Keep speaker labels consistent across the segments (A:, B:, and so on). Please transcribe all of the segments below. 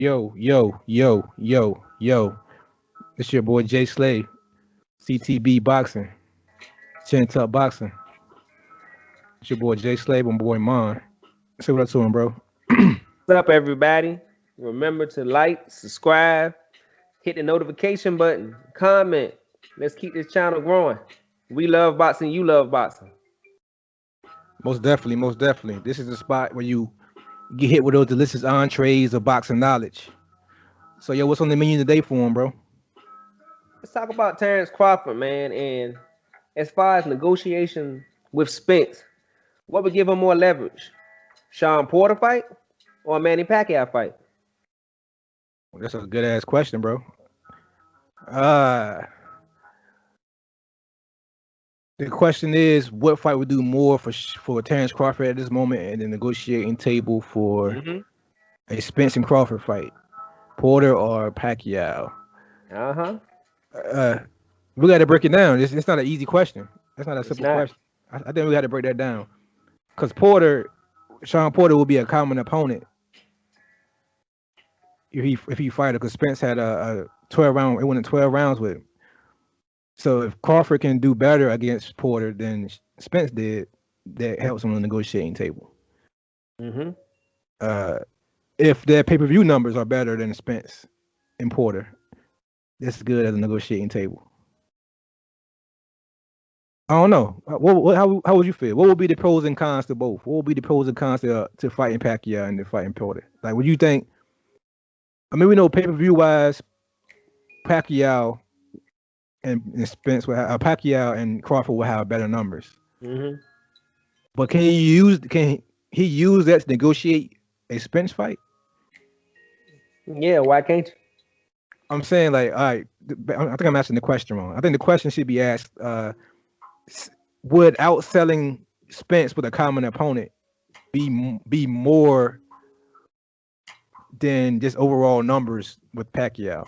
A: Yo, yo, yo, yo, yo. It's your boy Jay Slay, CTB Boxing, Chin Tuck Boxing. It's your boy Jay Slay, my boy Mon. Say what up to him, bro.
B: What's up, everybody? Remember to like, subscribe, hit the notification button, comment. Let's keep this channel growing. We love boxing. You love boxing.
A: Most definitely, most definitely. This is the spot where you get hit with those delicious entrees of boxing knowledge. So, yo, what's on the menu today for him, bro?
B: Let's talk about Terrence Crawford, man. And as far as negotiation with Spence, what would give him more leverage? Sean Porter fight or a Manny Pacquiao fight?
A: That's a good ass question, bro. Uh, the question is, what fight would do more for Terrence Crawford at this moment and the negotiating table for a Spence and Crawford fight? Porter or Pacquiao?
B: Uh-huh.
A: We got to break it down. It's not an easy question. That's not a
B: It's
A: simple
B: not.
A: question. I think we got to break that down because Sean Porter will be a common opponent if he fight, because Spence had a 12 round. It went in 12 rounds with him. So if Crawford can do better against Porter than Spence did, that helps him on the negotiating table.
B: Mm-hmm.
A: If their pay-per-view numbers are better than Spence and Porter, that's good as a negotiating table. I don't know. How would you feel? What would be the pros and cons to both? What would be the pros and cons to fighting Pacquiao and to fighting Porter? Like, would you think? I mean, we know pay-per-view wise, Pacquiao and Spence will have, Pacquiao and Crawford will have better numbers.
B: Mm-hmm.
A: But can he use that to negotiate a Spence fight?
B: Yeah, why can't you?
A: I'm saying, like, all right, I think I'm asking the question wrong. I think the question should be asked, would outselling Spence with a common opponent be more than just overall numbers with Pacquiao?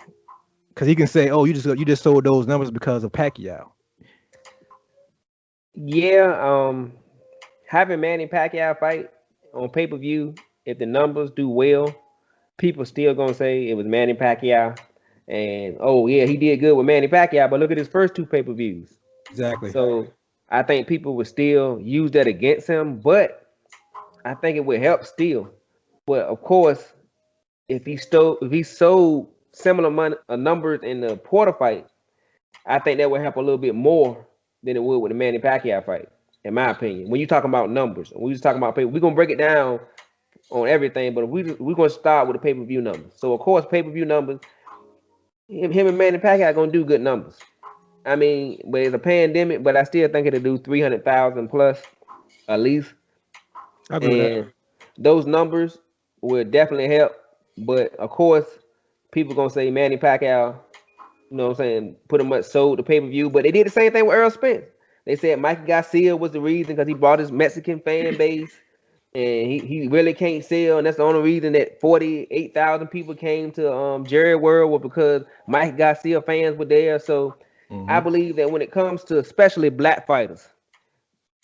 A: Because he can say, "Oh, you just sold those numbers because of Pacquiao."
B: Yeah, having Manny Pacquiao fight on pay-per-view, if the numbers do well, people still gonna say it was Manny Pacquiao. And oh yeah, he did good with Manny Pacquiao, but look at his first two pay-per-views.
A: Exactly.
B: So I think people would still use that against him, but I think it would help still. But of course, if he sold similar money numbers in the Porter fight, I think that would help a little bit more than it would with the Manny Pacquiao fight, in my opinion. When you talking about numbers, we just talking about pay, we're gonna break it down on everything, but we're gonna start with the pay-per-view numbers. So of course, pay-per-view numbers, him and Manny Pacquiao are gonna do good numbers. I mean, but it's a pandemic, but I still think it'll do 300,000 plus at least.
A: I agree with that.
B: And those numbers will definitely help. But of course, people gonna say Manny Pacquiao, you know what I'm saying, pretty much sold the pay-per-view. But they did the same thing with Errol Spence. They said Mikey Garcia was the reason because he brought his Mexican fan base. And he really can't sell, and that's the only reason that 48,000 people came to Jerry World was because Mike Garcia fans were there. So I believe that when it comes to especially black fighters,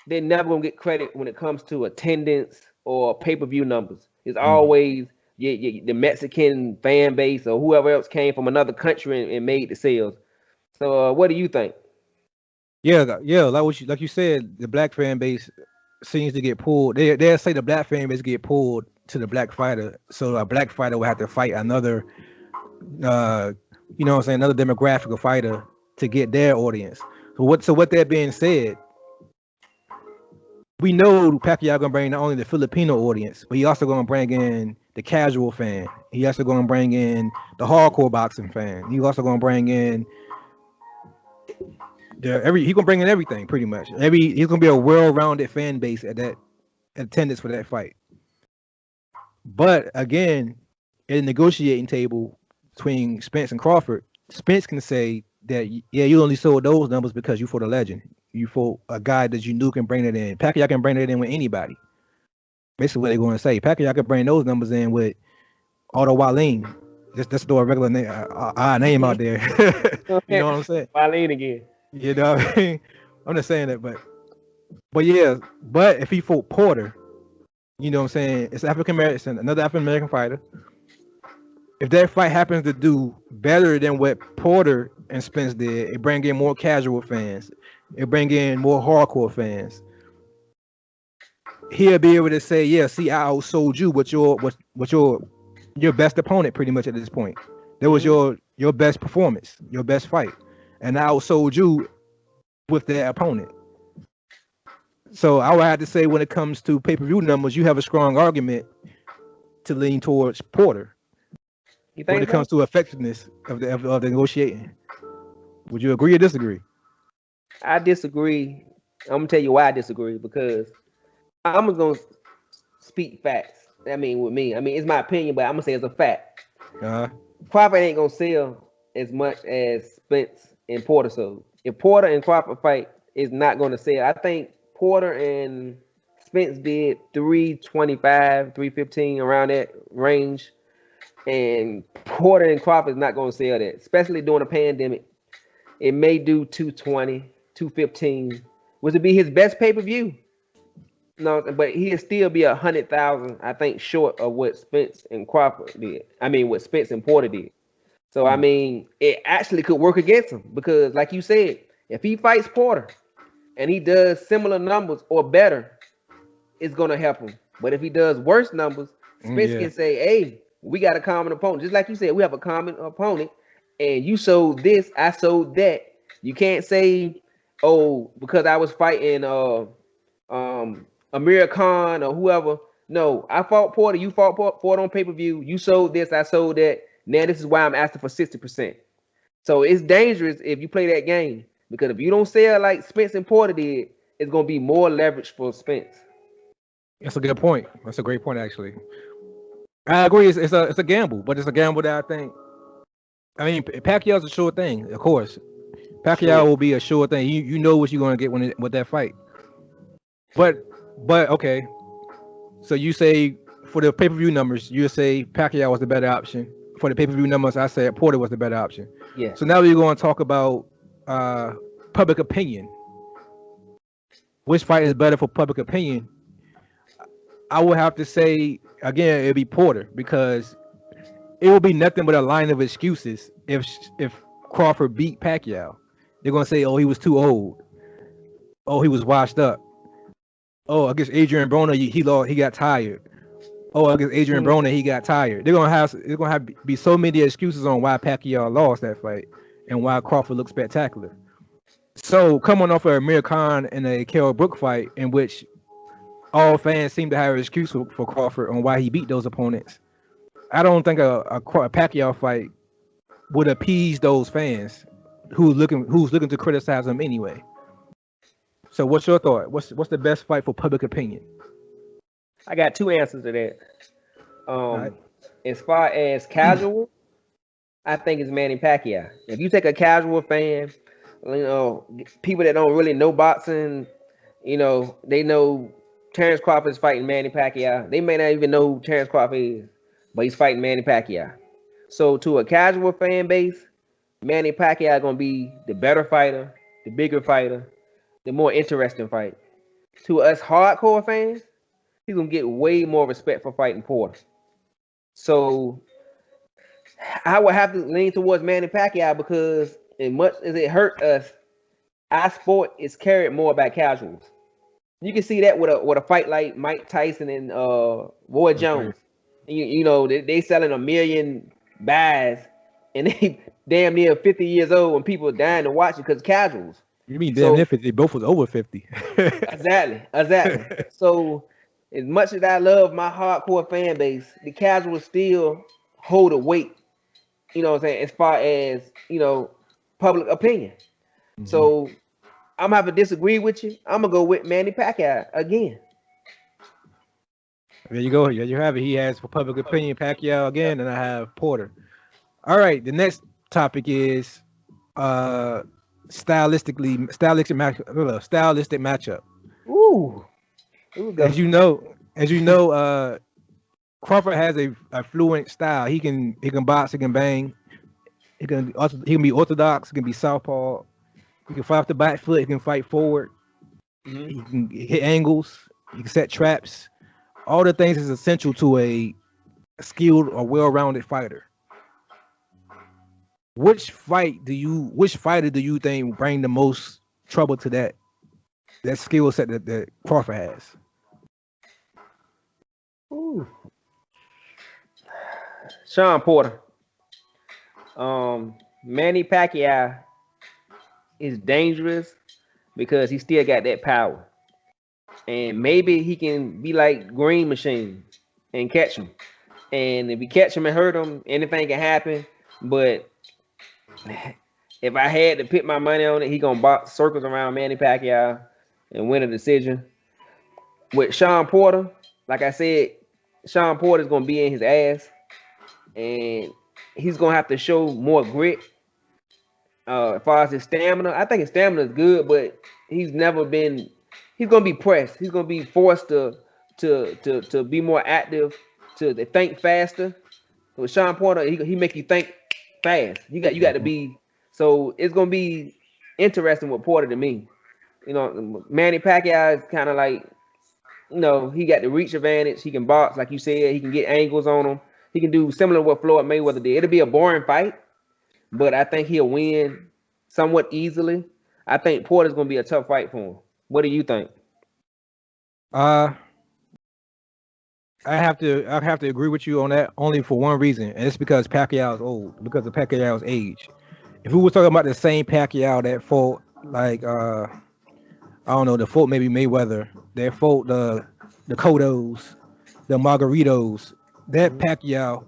B: they're never gonna get credit when it comes to attendance or pay-per-view numbers. It's always the Mexican fan base or whoever else came from another country and made the sales. So what do you think?
A: Yeah, like you said, the black fan base seems to get pulled. They'll say the black fan base get pulled to the black fighter, so a black fighter will have to fight another, you know what I'm saying, another demographic of fighter to get their audience. So what that being said, we know Pacquiao gonna bring not only the Filipino audience, but he also gonna bring in the casual fan. He also gonna bring in the hardcore boxing fan. He also gonna bring in he gonna bring in everything pretty much. He's gonna be a well-rounded fan base at that attendance for that fight. But again, at the negotiating table between Spence and Crawford, Spence can say that yeah, you only sold those numbers because you fought a legend. You fought a guy that you knew can bring it in. Pacquiao can bring it in with anybody. Basically, what they're going to say. Pacquiao can bring those numbers in with Otto Wallin. Just throw a regular name out there. You know what I'm saying?
B: Wallin again.
A: You know what I mean? I'm just saying that, but yeah, but if he fought Porter, you know what I'm saying? It's African American, another African American fighter. if that fight happens to do better than what Porter and Spence did, it bring in more casual fans. It bring in more hardcore fans. He'll be able to say, "Yeah, see, I outsold you. What your best opponent, pretty much at this point. That was your best performance, your best fight, and I outsold you with that opponent." So I would have to say, when it comes to pay-per-view numbers, you have a strong argument to lean towards Porter.
B: You
A: When
B: think
A: it
B: so?
A: comes to effectiveness of the negotiating, would you agree or disagree?
B: I disagree. I'm gonna tell you why I disagree, because I'm gonna speak facts. I mean, with me, I mean, it's my opinion, but I'm gonna say it's a fact.
A: Uh,
B: Crawford ain't gonna sell as much as Spence and Porter sold. If Porter and Crawford fight, is not gonna sell. I think Porter and Spence did 325, 315 around that range, and Porter and Crawford is not gonna sell that, especially during a pandemic. It may do 220, 215, which would be his best pay-per-view. No, but he'll still be 100,000, I think, short of what Spence and Crawford did. I mean, what Spence and Porter did. So I mean, it actually could work against him, because, like you said, if he fights Porter and he does similar numbers or better, it's gonna help him. But if he does worse numbers, Spence
A: yeah.
B: can say, "Hey, we got a common opponent." Just like you said, we have a common opponent, and you sold this, I sold that. You can't say, "Oh, because I was fighting Amir Khan or whoever." No, I fought Porter, you fought Porter on pay-per-view. You sold this, I sold that. Now this is why I'm asking for 60%. So it's dangerous if you play that game, because if you don't sell like Spence and Porter did, it's gonna be more leverage for Spence.
A: That's a good point. That's a great point, actually. I agree. It's a gamble, but it's a gamble that I think. I mean, Pacquiao's a sure thing, of course. Pacquiao will be a sure thing. You know what you're gonna get with that fight. But okay. So you say, for the pay-per-view numbers, you say Pacquiao was the better option. For the pay-per-view numbers, I said Porter was the better option.
B: Yeah.
A: So now we're going to talk about public opinion. Which fight is better for public opinion? I would have to say, again, it'd be Porter, because it will be nothing but a line of excuses if Crawford beat Pacquiao. They're gonna say, "Oh, he was too old. Oh, he was washed up. Oh, against Adrian Broner, he lost. He got tired. Oh, against Adrian Broner, he got tired." They're gonna have be so many excuses on why Pacquiao lost that fight and why Crawford looked spectacular. So coming off of Amir Khan and a Kell Brook fight, in which all fans seem to have an excuse for Crawford on why he beat those opponents, I don't think a Pacquiao fight would appease those fans who's looking to criticize him anyway. So what's your thought? What's the best fight for public opinion?
B: I got two answers to that.
A: Right.
B: As far as casual, I think it's Manny Pacquiao. If you take a casual fan, people that don't really know boxing, they know Terrence Crawford is fighting Manny Pacquiao. They may not even know who Terrence Crawford is, but he's fighting Manny Pacquiao. So to a casual fan base, Manny Pacquiao is gonna be the better fighter, the bigger fighter, the more interesting fight. To us hardcore fans, he's gonna get way more respect for fighting Porter. So I would have to lean towards Manny Pacquiao, because as much as it hurt us, our sport is carried more by casuals. You can see that with a fight like Mike Tyson and Roy Jones. They selling 1 million buys, and they damn near 50 years old, and people are dying to watch it because casuals.
A: You mean damn near 50? Both was over 50.
B: Exactly. So as much as I love my hardcore fan base, the casuals still hold a weight, what I'm saying, as far as, public opinion. Mm-hmm. So I'm gonna have to disagree with you. I'm gonna go with Manny Pacquiao again.
A: There you go. There you have it. He has, for public opinion, Pacquiao again, and I have Porter. All right. The next topic is stylistic matchup.
B: Ooh.
A: As you know, Crawford has a fluent style. He can box. He can bang. He can be orthodox. He can be southpaw. He can fight off the back foot. He can fight forward. Mm-hmm. He can hit angles. He can set traps. All the things is essential to a skilled or well-rounded fighter. Which fighter do you think bring the most trouble to that skill set that Crawford has?
B: Ooh. Sean Porter. Manny Pacquiao is dangerous because he still got that power. And maybe he can be like Green Machine and catch him. And if he catch him and hurt him, anything can happen. But if I had to put my money on it, he gonna box circles around Manny Pacquiao and win a decision. With Sean Porter, like I said, Sean Porter's gonna be in his ass, and he's gonna have to show more grit. As far as his stamina, I think his stamina is good, but he's never been. He's gonna be pressed. He's gonna be forced to be more active, to think faster. With Sean Porter, he make you think fast. You got to be. So it's gonna be interesting with Porter to me. You know, Manny Pacquiao is kind of like, he got the reach advantage. He can box, like you said. He can get angles on him. He can do similar to what Floyd Mayweather did. It'll be a boring fight, but I think he'll win somewhat easily. I think Porter's gonna be a tough fight for him. What do you think?
A: I have to agree with you on that only for one reason, and it's because Pacquiao is old, because of Pacquiao's age. If we were talking about the same Pacquiao that fought like I don't know, the fought maybe Mayweather, that fought the Cottos, the Margaritos, that Pacquiao,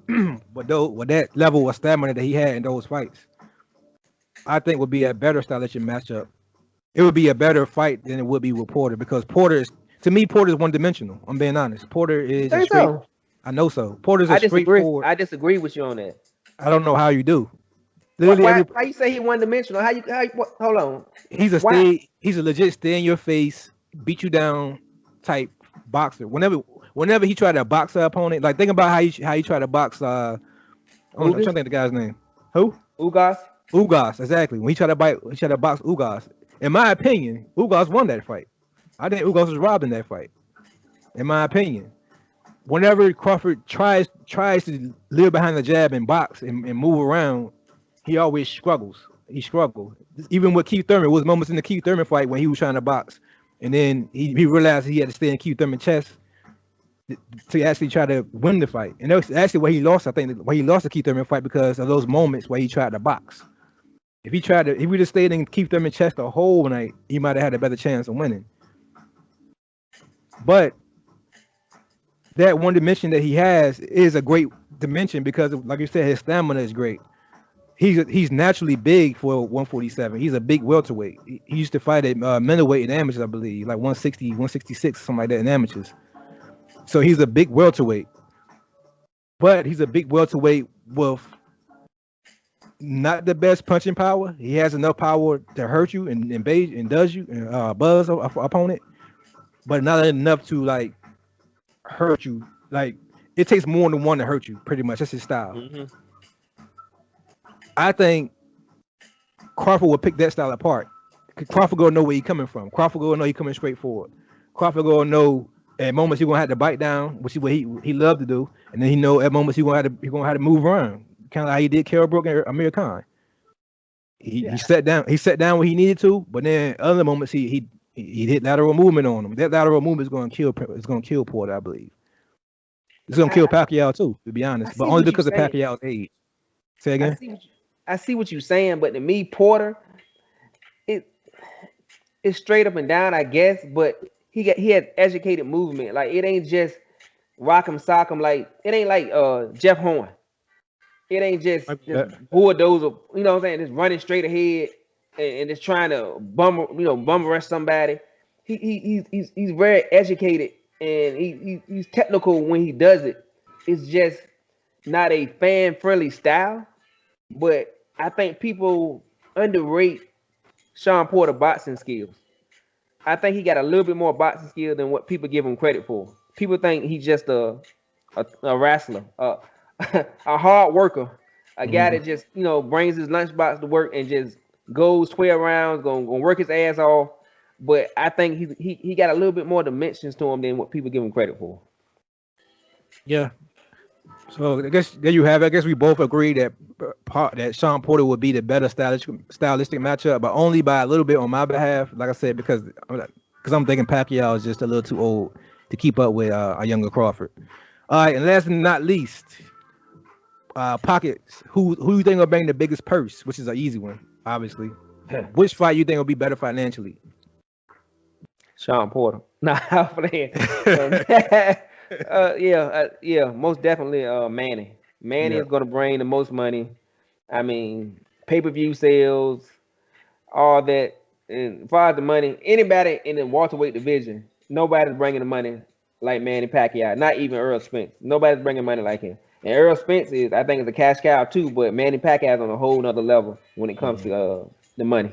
A: with that level of stamina that he had in those fights, I think would be a better stylistic matchup. It would be a better fight than it would be with Porter, because to me, Porter is one dimensional. I'm being honest. Porter is a straight. So? I know so. Porter's a straightforward.
B: I disagree with you on that.
A: I don't know how you do.
B: Why you say he one dimensional? Hold on.
A: He's a legit stay in your face, beat you down type boxer. Whenever he tried to box an opponent, like think about how he tried to box. I'm trying to think of the guy's name. Who? Ugas, exactly. When he tried to box Ugas. In my opinion, Ugas won that fight. I think Ugas was robbed in that fight. In my opinion, whenever Crawford tries to live behind the jab and box and move around, he always struggles. He struggled. Even with Keith Thurman, there was moments in the Keith Thurman fight when he was trying to box, and then he realized he had to stay in Keith Thurman's chest to actually try to win the fight. And that's actually where he lost. I think where he lost the Keith Thurman fight, because of those moments where he tried to box. If we just stayed in Keith Thurman's chest the whole night, he might have had a better chance of winning. But that one dimension that he has is a great dimension because, like you said, his stamina is great. He's naturally big for 147. He's a big welterweight. He used to fight at middleweight in amateurs, I believe, like 160, 166, something like that in amateurs. So he's a big welterweight. But he's a big welterweight with not the best punching power. He has enough power to hurt you and buzz an opponent, but not enough to like hurt you. Like it takes more than one to hurt you. Pretty much, that's his style. Mm-hmm. I think Crawford will pick that style apart. Crawford gonna know where he's coming from. Crawford gonna know he's coming straight forward. Crawford gonna know at moments he's gonna have to bite down, which is what he loved to do, and then he know at moments he's gonna have to move around. Kind of like he did Carol Brook and Amir Khan. He sat down when he needed to, but then other moments he hit lateral movement on him. That lateral movement is going to kill Porter, I believe. It's going to kill Pacquiao too, to be honest, but only because of Pacquiao's age. Say again.
B: I see what you're saying, but to me, Porter, it's straight up and down, I guess. But he had educated movement. Like it ain't just rock him, sock him. Like it ain't like Jeff Horn. It ain't just bulldozer, you know what I'm saying? Just running straight ahead and just trying to bum rush somebody. He's very educated and he's technical when he does it. It's just not a fan-friendly style. But I think people underrate Sean Porter boxing skills. I think he got a little bit more boxing skill than what people give him credit for. People think he's just a wrestler. A hard worker, a guy that just brings his lunchbox to work and just goes 12 rounds, gonna work his ass off. But I think he got a little bit more dimensions to him than what people give him credit for.
A: Yeah. So I guess there you have it. I guess we both agree that that Sean Porter would be the better stylistic matchup, but only by a little bit on my behalf. Like I said, because I'm thinking Pacquiao is just a little too old to keep up with a younger Crawford. All right, and last but not least, pockets. Who you think will bring the biggest purse? Which is an easy one, obviously. Which fight you think will be better financially?
B: Sean Porter. Nah, I'm playing. Yeah, most definitely Manny. Manny is going to bring the most money. I mean, pay-per-view sales, all that. And as far as the money, anybody in the welterweight division, nobody's bringing the money like Manny Pacquiao. Not even Errol Spence. Nobody's bringing money like him. And Errol Spence I think, is a cash cow too. But Manny Pacquiao is on a whole nother level when it comes to the money.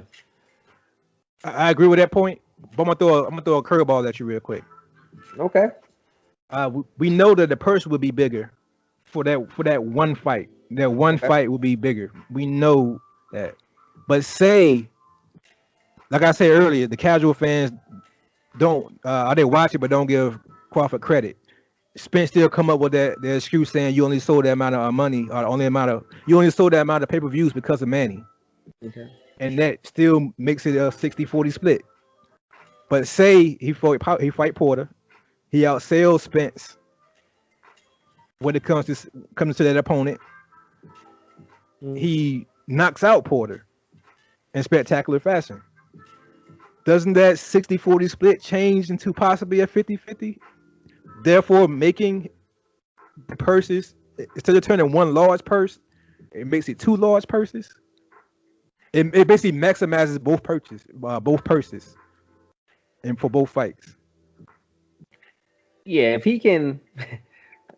A: I agree with that point. But I'm gonna throw a curveball at you real quick.
B: Okay.
A: We know that the purse will be bigger for that one fight. That one fight will be bigger. We know that. But say, like I said earlier, the casual fans don't they watch it but don't give Crawford credit. Spence still come up with that excuse saying you only sold that amount of money, or you only sold that amount of pay-per-views because of Manny.
B: Okay.
A: And that still makes it a 60-40 split. But say he fight Porter, he outsells Spence when it comes to that opponent. He knocks out Porter in spectacular fashion. Doesn't that 60-40 split change into possibly a 50-50? Therefore, making the purses, instead of turning one large purse, it makes it two large purses. It basically maximizes both purses, and for both fights.
B: Yeah, if he can,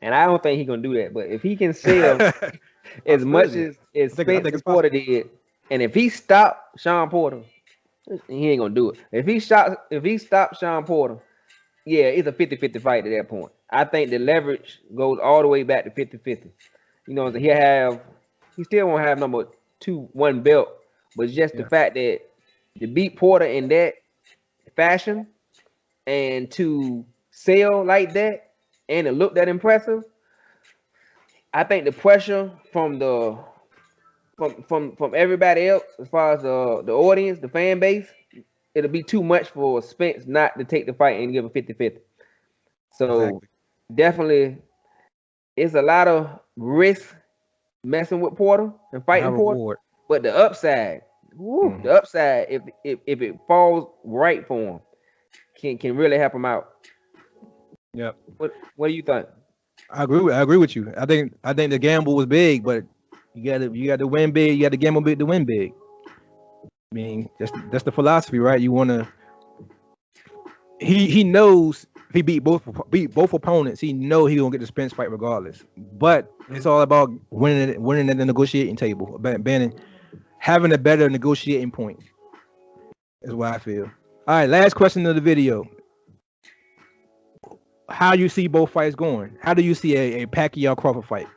B: and I don't think he's gonna do that, but if he can sell as much as Spence and Porter did, and if he stopped Sean Porter, he ain't gonna do it. If he stopped Sean Porter, yeah, it's a 50-50 fight at that point. I think the leverage goes all the way back to 50-50. You know, he still won't have number 2-1 belt, but just the fact that to beat Porter in that fashion and to sell like that and to look that impressive, I think the pressure from everybody else, as far as the audience, the fan base, it'll be too much for Spence not to take the fight and give a 50-50. So definitely, it's a lot of risk messing with Porter and fighting Porter. But the upside, if it falls right for him, can really help him out.
A: Yep.
B: What do you think?
A: I agree with you. I think the gamble was big, but you got to win big. You got to gamble big to win big. I mean, that's the philosophy, right? You want to. He knows if he beat both opponents, he know he gonna get the Spence fight regardless. But it's all about winning at the negotiating table, having a better negotiating point. Is what I feel. All right, last question of the video. How do you see both fights going? How do you see a Pacquiao Crawford fight?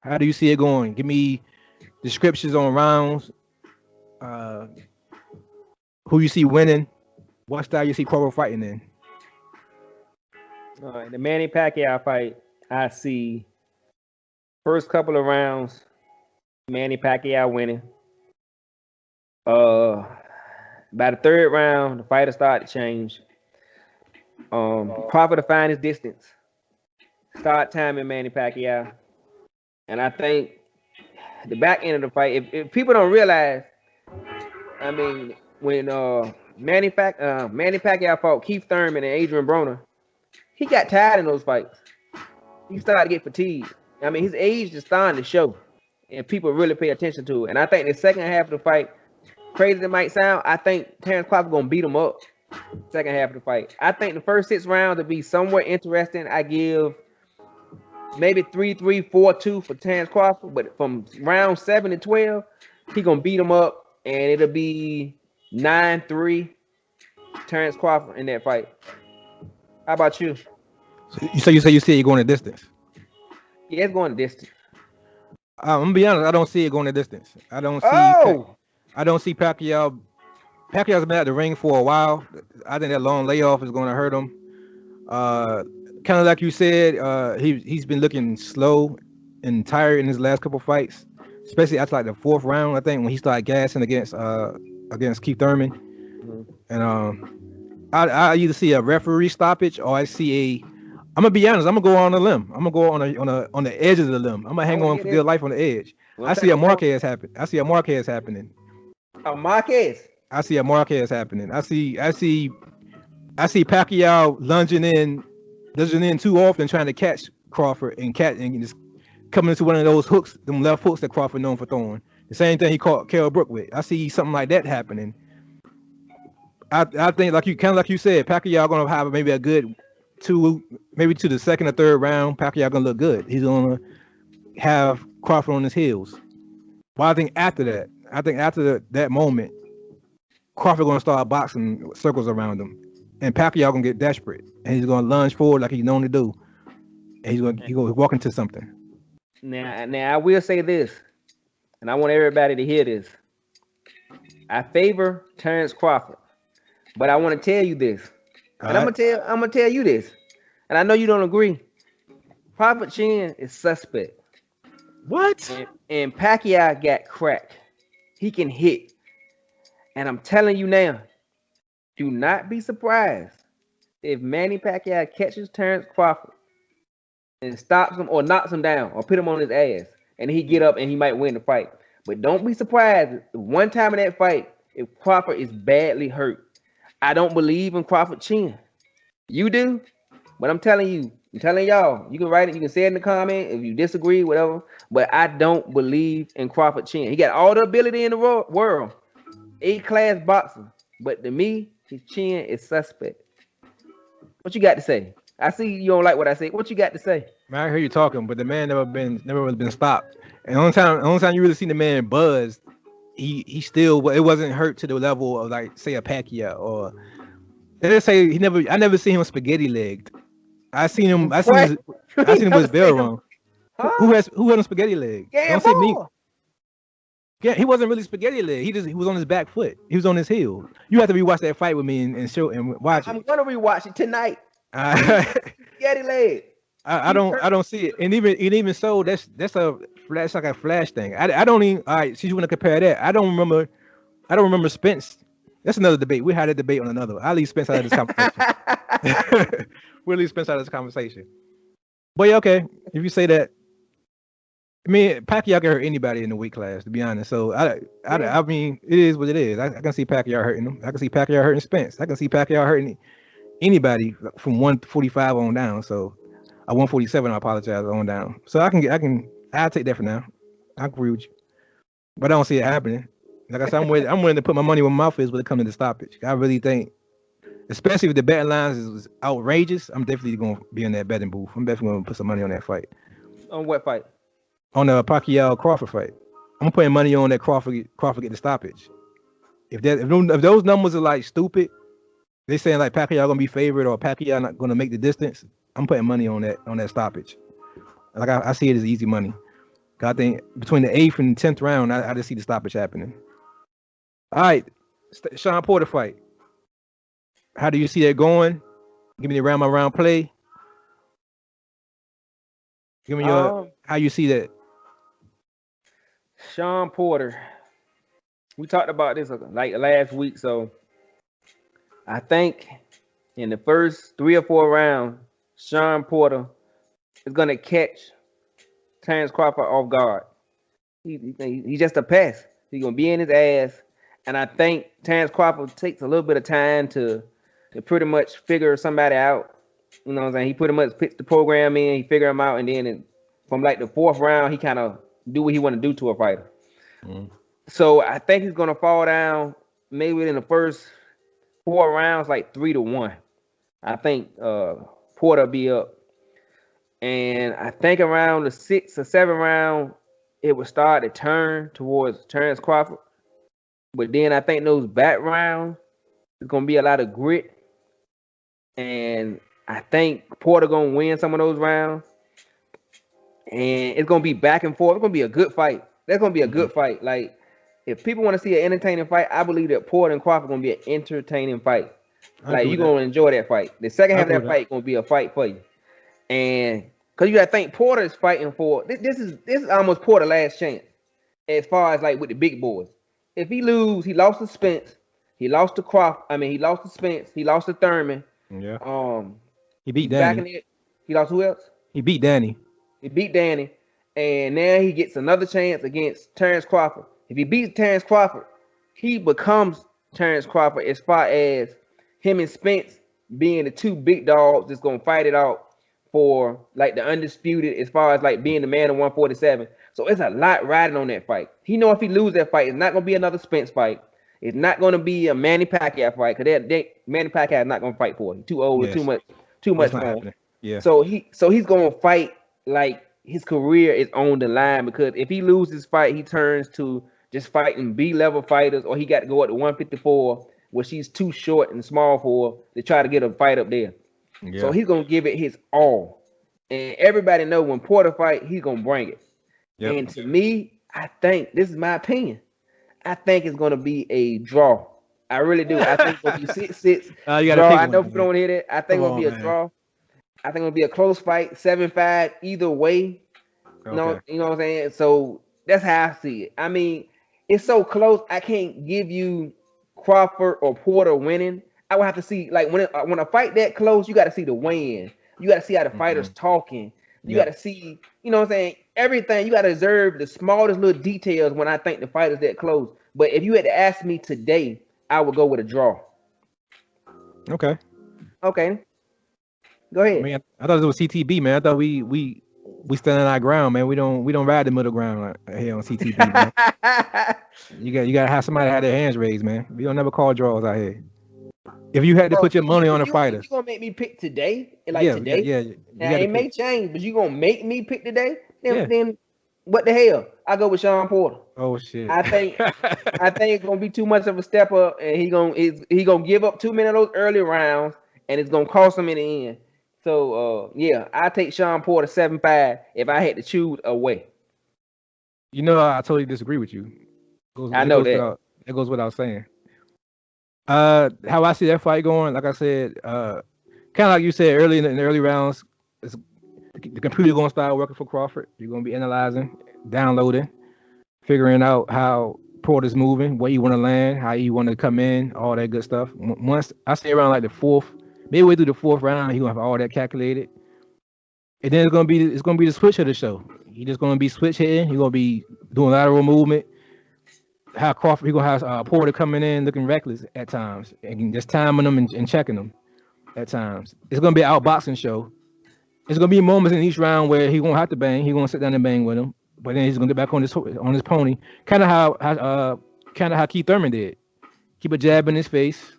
A: How do you see it going? Give me descriptions on rounds. Who you see winning? What style you see Crawford fighting in?
B: All right, the Manny Pacquiao fight, I see first couple of rounds, Manny Pacquiao winning. By the third round, the fighter started to change. Crawford to find his distance. Start timing Manny Pacquiao. And I think the back end of the fight, if people don't realize, I mean, when Manny Pacquiao fought Keith Thurman and Adrian Broner, he got tired in those fights. He started to get fatigued. I mean, his age is starting to show, and people really pay attention to it. And I think the second half of the fight, crazy as it might sound, I think Terrence Crawford gonna beat him up. Second half of the fight. I think the first 6 rounds will be somewhat interesting. I give maybe 3-3, 4-2 for Terrence Crawford, but from round 7 to 12, he gonna beat him up, and it'll be 9-3 Terrence Crawford in that fight. How about you?
A: So you see it going a distance?
B: Yeah, it's going a distance.
A: I'm gonna be honest. I don't see it going a distance. I don't see Pacquiao. Pacquiao's been at the ring for a while. I think that long layoff is going to hurt him. Kind of like you said, he's been looking slow and tired in his last couple fights. especially after like the fourth round. I think when he started gassing against Keith Thurman, and I either see a referee stoppage or I see a. I'm gonna be honest. I'm gonna go on a limb. I'm gonna go on the edge of the limb. I'm gonna hang on for dear life on the edge. I see a Marquez happen. I see a Marquez happening.
B: A Marquez.
A: I see a Marquez happening. I see Pacquiao lunging in too often, trying to catch Crawford and just coming into one of those hooks, them left hooks that Crawford known for throwing. The same thing he caught Kell Brook with. I see something like that happening. I think like you said, Pacquiao gonna have maybe a good maybe to the second or third round. Pacquiao gonna look good. He's gonna have Crawford on his heels. But I think after that moment, Crawford gonna start boxing circles around him, and Pacquiao gonna get desperate, and he's gonna lunge forward like he's known to do, and he's gonna walk into something.
B: Now I will say this, and I want everybody to hear this. I favor Terrence Crawford, but I want to tell you this, and I'm gonna tell you this, and I know you don't agree. Crawford chin is suspect.
A: What?
B: And Pacquiao got crack. He can hit. And I'm telling you now, do not be surprised if Manny Pacquiao catches Terrence Crawford and stops him or knocks him down or put him on his ass, and he get up and he might win the fight. But don't be surprised one time in that fight if Crawford is badly hurt. I don't believe in Crawford chin. You do? But I'm telling y'all, you can write it, you can say it in the comment if you disagree, whatever. But I don't believe in Crawford chin. He got all the ability in the world. A-class boxer. But to me, his chin is suspect. What you got to say? I see you don't like what I say. What you got to say?
A: Man, I hear you talking, but the man never been stopped. And the only time you really seen the man buzz, he still, it wasn't hurt to the level of like say a Pacquiao or let's say I never seen him spaghetti legged. I seen him with bell wrong. Huh? Who had him spaghetti leg? Don't say me. Yeah, he wasn't really spaghetti leg. He was on his back foot. He was on his heel. You have to rewatch that fight with me and show and watch it.
B: I'm gonna rewatch it tonight. Spaghetti leg.
A: I don't see it. And even so, that's like a flash thing. I don't even. All right, since you want to compare that, I don't remember Spence. That's another debate. We had a debate on another. I'll leave Spence out of this conversation. We'll leave Spence out of this conversation. But yeah, okay. If you say that, I mean, Pacquiao can hurt anybody in the weight class, to be honest. So I mean, it is what it is. I can see Pacquiao hurting him. I can see Pacquiao hurting Spence. I can see Pacquiao hurting anybody from 145 on down. So at 147, I apologize, on down. So I'll take that for now. I agree with you, but I don't see it happening. Like I said, I'm willing to put my money where my mouth is when it comes to the stoppage. I really think, especially if the betting lines is outrageous, I'm definitely going to be in that betting booth. I'm definitely going to put some money on that fight.
B: On what fight?
A: On the Pacquiao Crawford fight. I'm putting money on that Crawford get the stoppage. If those numbers are like stupid, they saying like Pacquiao gonna be favored or Pacquiao not gonna make the distance, I'm putting money on that stoppage. Like I see it as easy money. I think between the 8th and 10th round, I just see the stoppage happening. All right, Sean Porter fight. How do you see that going? Give me the round by round play. Give me your how you see that.
B: Sean Porter. We talked about this like last week, so I think in the first 3 or 4 rounds, Sean Porter is gonna catch Terrence Crawford off guard. He's just a pass. He's gonna be in his ass, and I think Terrence Crawford takes a little bit of time to pretty much figure somebody out. You know what I'm saying? He pretty much puts the program in, he figure him out, and then from like the 4th round, he kind of do what he want to do to a fighter. So I think he's gonna fall down maybe in the first 4 rounds, like 3-1. I think Porter be up. And I think around the 6th or 7th round, it would start to turn towards Terrence Crawford. But then I think those back rounds, it's gonna be a lot of grit. And I think Porter gonna win some of those rounds. And it's gonna be back and forth. It's gonna be a good fight. That's gonna be a good fight. Like, if people want to see an entertaining fight, I believe that Porter and Crawford gonna be an entertaining fight. Like, you're gonna enjoy that fight. The second half of that fight gonna be a fight for you. And because you gotta think Porter is fighting for this is almost Porter's last chance. as far as like with the big boys. If he lose, he lost to Spence, he lost to Crawford. I mean, he lost to Spence, he lost to Thurman.
A: Yeah.
B: Um,
A: He beat
B: he's back in
A: Danny.
B: it. He lost who else?
A: He beat Danny.
B: He beat Danny, and now he gets another chance against Terrence Crawford. If he beats Terrence Crawford, he becomes Terrence Crawford as far as him and Spence being the two big dogs that's gonna fight it out for like the undisputed as far as like being the man of 147. So it's a lot riding on that fight. He know if he lose that fight, it's not gonna be another Spence fight. It's not gonna be a Manny Pacquiao fight because Manny Pacquiao is not gonna fight for it. He's too old,
A: Yes.
B: too much
A: That's not
B: for him.
A: happening. Yeah.
B: So he's gonna fight like his career is on the line, because if he loses this fight, he turns to just fighting B-level fighters, or he got to go up to 154, where she's too short and small for to try to get a fight up there.
A: Yeah.
B: So he's gonna give it his all, and everybody know when Porter fight, he's gonna bring it.
A: Yep.
B: And to me, I think this is my opinion. I think it's gonna be a draw. I really do. I think it's gonna be 6-6
A: You gotta
B: draw.
A: pick
B: I know
A: one,
B: people don't hear that. I think
A: Come
B: it'll be a
A: on, man.
B: draw. I think it'll be a close fight, 7-5 either way.
A: Okay.
B: You know what I'm saying? So that's how I see it. I mean, it's so close. I can't give you Crawford or Porter winning. I would have to see, like, when a fight that close, you got to see the weigh-in. You got to see how the fighters talking. You got to see, you know what I'm saying, everything. You got to observe the smallest little details when I think the fight is that close. But if you had to ask me today, I would go with a draw.
A: Okay.
B: Okay. Go ahead.
A: I mean, I thought it was CTB, man. I thought we stand on our ground, man. We don't ride the middle ground here on CTB, man. You gotta have somebody have their hands raised, man. We don't never call draws out here. If you had to put your money on a fighter,
B: you gonna make me pick today?
A: today?
B: Yeah. Now it may change, but you gonna make me pick today? Then what the hell? I go with Sean Porter.
A: Oh shit.
B: I think it's gonna be too much of a step up, and he gonna give up too many of those early rounds, and it's gonna cost him in the end. So I take Sean Porter 7-5 if I had to choose a way.
A: You know, I totally disagree with you.
B: I know that.
A: That goes without saying. How I see that fight going, like I said, kind of like you said early in the early rounds, the computer gonna start working for Crawford. You're gonna be analyzing, downloading, figuring out how Porter's moving, where you want to land, how you want to come in, all that good stuff. Once I say around like the fourth, midway through the fourth round, he gonna have all that calculated, and then it's gonna be the switch of the show. He just gonna be switch hitting. He gonna be doing lateral movement. How Crawford, he gonna have Porter coming in looking reckless at times and just timing them and checking them at times. It's gonna be an outboxing show. There's gonna be moments in each round where he won't have to bang. He gonna sit down and bang with him, but then he's gonna get back on his pony. Kind of how Keith Thurman did. Keep a jab in his face.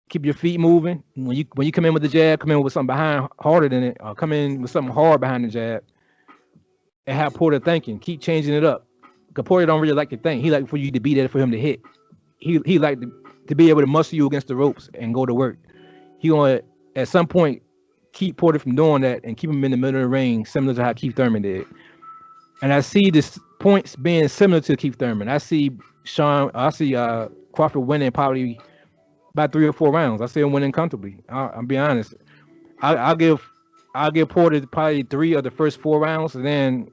A: Keep your feet moving. When you come in with the jab, come in with something behind harder than it, or come in with something hard behind the jab, and have Porter thinking. Keep changing it up. Because Porter don't really like to think. He like for you to be there for him to hit. He like to be able to muscle you against the ropes and go to work. He gonna at some point keep Porter from doing that and keep him in the middle of the ring, similar to how Keith Thurman did. And I see this points being similar to Keith Thurman. I see Crawford winning probably by 3 or 4 rounds. I see him winning comfortably. I'll be honest. I'll give Porter probably 3 of the first 4 rounds, and then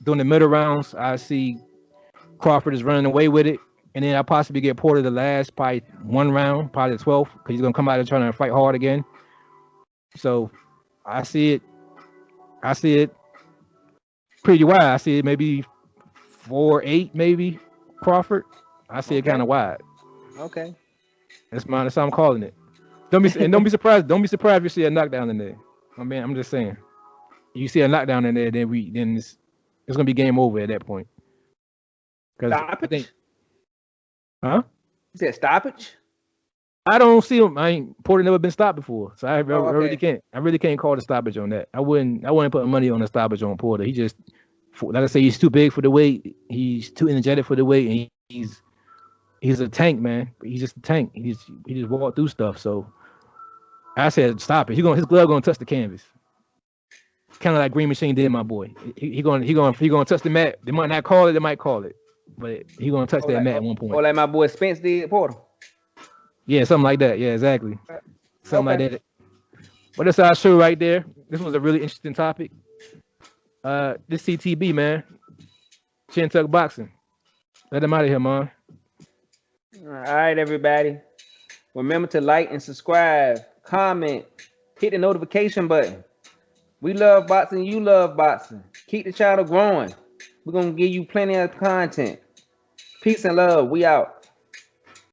A: during the middle rounds, I see Crawford is running away with it, and then I possibly get Porter the last probably 1 round, probably the 12th, because he's gonna come out and trying to fight hard again. So I see it pretty wide. I see it maybe 4-8, maybe Crawford. I see it kind of wide.
B: Okay.
A: That's how I'm calling it. Don't be surprised. Don't be surprised if you see a knockdown in there. I mean, I'm just saying. You see a knockdown in there, then it's gonna be game over at that point.
B: Stoppage?
A: Huh?
B: You said stoppage?
A: I don't see him. Porter never been stopped before, so I
B: okay.
A: really can't. I really can't call the stoppage on that. I wouldn't put money on the stoppage on Porter. He just, like I say, he's too big for the weight. He's too energetic for the weight, and he's a tank, man. He's just a tank. He just walked through stuff. So I said stop it. His glove gonna touch the canvas. Kind of like Green Machine did, my boy. He gonna touch the mat. They might not call it. They might call it, but he gonna touch that mat at one point.
B: Or like my boy Spence did, Porter.
A: Yeah, something like that. Yeah, exactly. Something like that. But that's our show right there. This was a really interesting topic. This CTB, man. Chin tuck boxing. Let them out of here, man.
B: All right, everybody. Remember to like and subscribe, comment, hit the notification button. We love boxing. You love boxing. Keep the channel growing. We're going to give you plenty of content. Peace and love. We out.